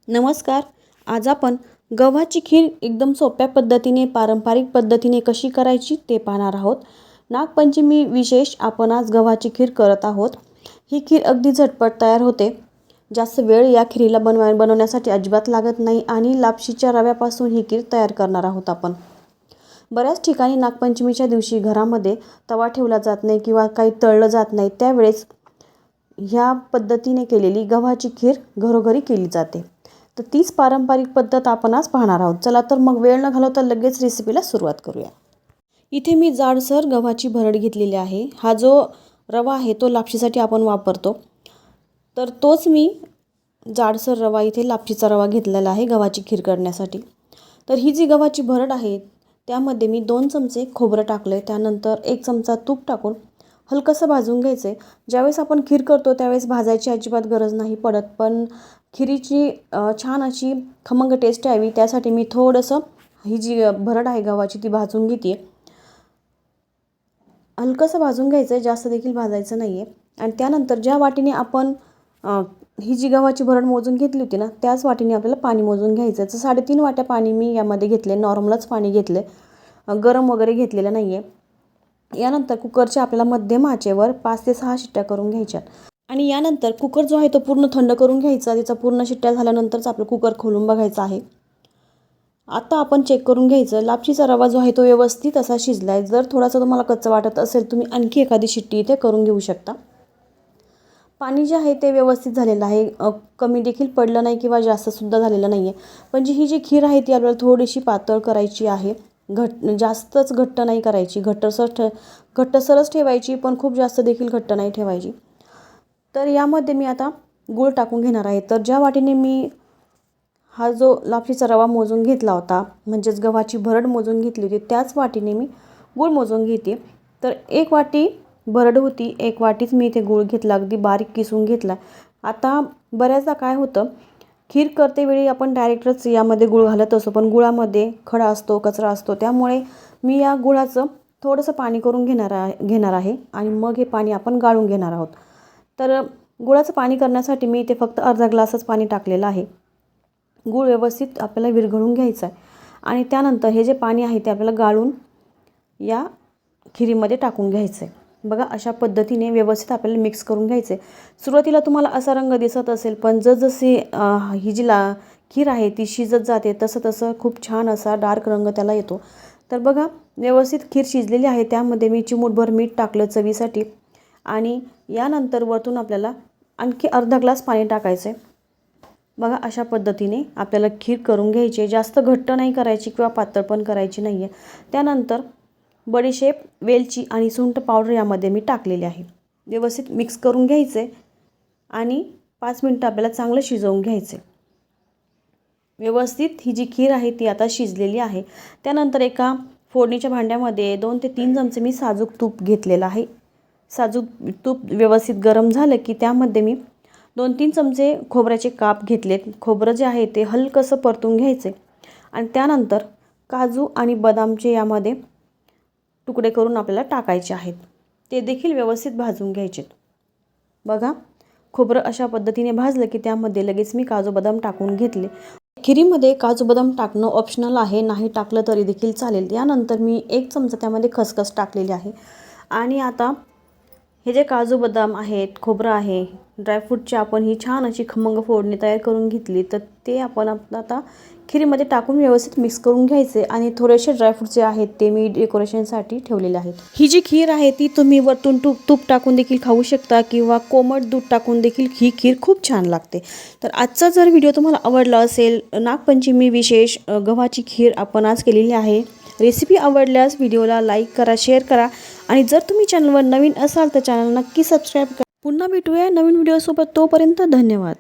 नमस्कार. आज आपण गव्हाची खीर एकदम सोप्या पद्धतीने पारंपरिक पद्धतीने कशी करायची ते पाहणार आहोत. नागपंचमी विशेष आपण आज गव्हाची खीर करत आहोत. ही खीर अगदी झटपट तयार होते. जास्त वेळ या खीरीला बनवण्यासाठी अजिबात लागत नाही आणि लापशीच्या रव्यापासून ही खीर तयार करणार आहोत आपण. बऱ्याच ठिकाणी नागपंचमीच्या दिवशी घरामध्ये तवा ठेवला जात नाही किंवा काही तळलं जात नाही. त्यावेळेस ह्या पद्धतीने केलेली गव्हाची खीर घरोघरी केली जाते. तर तीच पारंपरिक पद्धत आपण आज पाहणार आहोत. चला तर मग वेळ न घालवता लगेच रेसिपीला सुरुवात करूया. इथे मी जाडसर गव्हाची भरड घेतलेली आहे. हा जो रवा आहे तो लापशीसाठी आपण वापरतो, तर तोच मी जाडसर रवा इथे लापशीचा रवा घेतलेला आहे गव्हाची खीर करण्यासाठी. तर ही जी गव्हाची भरड आहे त्यामध्ये मी 2 चमचे खोबरं टाकले. त्यानंतर 1 चमचा तूप टाकून हलकंसं भाजून घ्यायचे. ज्यावेळेस आपण खीर करतो त्यावेळेस भाजायची अजिबात गरज नाही पडत, पण खिरीची छान अशी खमंग टेस्ट यावी त्यासाठी मी थोडंसं ही जी भरड आहे गव्हाची ती भाजून घेते. हलकंसं भाजून घ्यायचं आहे, जास्त देखील भाजायचं नाही आहे. आणि त्यानंतर ज्या वाटीने आपण ही जी गव्हाची भरड मोजून घेतली होती ना, त्याच वाटीने आपल्याला पाणी मोजून घ्यायचं. तर 3.5 वाट्या पाणी मी यामध्ये घेतले. नॉर्मलच पाणी घेतले, गरम वगैरे घेतलेलं नाही आहे. यानंतर कुकरच्या आपल्याला मध्यम आचेवर 5 ते 6 शिट्ट्या करून घ्यायच्या. आणि यानंतर कुकर जो आहे तो पूर्ण थंड करून घ्यायचा. त्याचा पूर्ण शिट्ट्या झाल्यानंतरच आपलं कुकर खोलून बघायचं आहे. आता आपण चेक करून घ्यायचं लापशीचा रवा जो आहे तो व्यवस्थित असा शिजला आहे. जर थोडासा तुम्हाला कच्चा वाटत असेल तुम्ही आणखी एखादी शिट्टी इथे करून घेऊ शकता. पाणी जे आहे ते व्यवस्थित झालेलं आहे. कमी देखील पडलं नाही किंवा जास्तसुद्धा झालेलं नाही आहे. पण ही जी खीर आहे ती आपल्याला थोडीशी पातळ करायची आहे. जास्तच घट्ट नाही करायची. घट्टसरच ठेवायची, पण खूप जास्त देखील घट्ट नाही ठेवायची. तर यामध्ये मी आता गूळ टाकून घेणार आहे. तर ज्या वाटीने मी हा जो लापशीचा रवा मोजून घेतला होता, म्हणजेच गव्हाची भरड मोजून घेतली होती, त्याच वाटीने मी गूळ मोजून घेते. तर 1 वाटी भरड होती, 1 वाटीच मी इथे गूळ घेतला, अगदी बारीक किसून घेतला. आता बऱ्याचदा काय होतं, खीर करतेवेळी आपण डायरेक्टच यामध्ये गूळ घालत असतो, पण गुळामध्ये खडा असतो, कचरा असतो. त्यामुळे मी या गुळाचं थोडंसं पाणी करून घेणार आहे आणि मग हे पाणी आपण गाळून घेणार आहोत. तर गुळाचं पाणी करण्यासाठी मी इथे फक्त अर्धा ग्लासच पाणी टाकलेलं आहे. गूळ व्यवस्थित आपल्याला विरघळून घ्यायचा आहे आणि त्यानंतर हे जे पाणी आहे ते आपल्याला गाळून या खिरीमध्ये टाकून घ्यायचं आहे. बघा, अशा पद्धतीने व्यवस्थित आपल्याला मिक्स करून घ्यायचं आहे. सुरुवातीला तुम्हाला असा रंग दिसत असेल, पण जसजशी ही जी खीर आहे ती शिजत जाते तसं तसं खूप छान असा डार्क रंग त्याला येतो. तर बघा, व्यवस्थित खीर शिजलेली आहे. त्यामध्ये मी चिमूटभर मीठ टाकलं चवीसाठी आणि यानंतर वरतून आपल्याला आणखी अर्धा ग्लास पाणी टाकायचं आहे. बघा, अशा पद्धतीने आपल्याला खीर करून घ्यायची आहे. जास्त घट्ट नाही करायची किंवा पातळ पण करायची नाही आहे. त्यानंतर बडीशेप, वेलची आणि सुंठ पावडर यामध्ये मी टाकलेली आहे. व्यवस्थित मिक्स करून घ्यायचं आहे आणि 5 मिनटं आपल्याला चांगलं शिजवून घ्यायचं आहे. व्यवस्थित ही जी खीर आहे ती आता शिजलेली आहे. त्यानंतर एका फोडणीच्या भांड्यामध्ये 2 ते 3 चमचे मी साजूक तूप घेतलेलं आहे. साजूक तूप व्यवस्थित गरम झालं की त्यामध्ये मी 2-3 चमचे खोबऱ्याचे काप घेतलेत. खोबरं जे आहे ते हलकंसं परतून घ्यायचे आणि त्यानंतर काजू आणि बदामचे यामध्ये तुकडे करून आपल्याला टाकायचे आहेत. ते देखील व्यवस्थित भाजून घ्यायचे. बघा, खोबरं अशा पद्धतीने भाजलं की त्यामध्ये लगेच मी काजू बदाम टाकून घेतले. खिरीमध्ये काजू बदाम टाकणं ऑप्शनल आहे, नाही टाकलं तरी देखील चालेल. यानंतर मी 1 चमचा त्यामध्ये खसखस टाकलेली आहे आणि आता हे जे काजू बदाम आहेत, खोबरं आहे, ड्रायफ्रूटची आपण ही छान अशी खमंग फोडणी तयार करून घेतली. तर ते आपण आता खिरीमध्ये टाकून व्यवस्थित मिक्स करून घ्यायचे आणि थोडेसे ड्रायफ्रूट जे आहेत ते मी डेकोरेशनसाठी ठेवलेले आहेत. ही जी खीर आहे ती तुम्ही वरतून तूप टाकून देखील खाऊ शकता किंवा कोमट दूध टाकून देखील ही खीर खूप छान लागते. तर आजचा जर व्हिडिओ तुम्हाला आवडला असेल, नागपंचमी विशेष गव्हाची खीर आपण आज केलेली आहे. रेसिपी आवडल्यास व्हिडिओला लाईक करा, शेअर करा आणि जर तुम्ही चॅनलवर नवीन असाल तर चॅनल नक्की सबस्क्राईब करा. पुन्हा भेटूया नवीन व्हिडिओसोबत. तोपर्यंत धन्यवाद.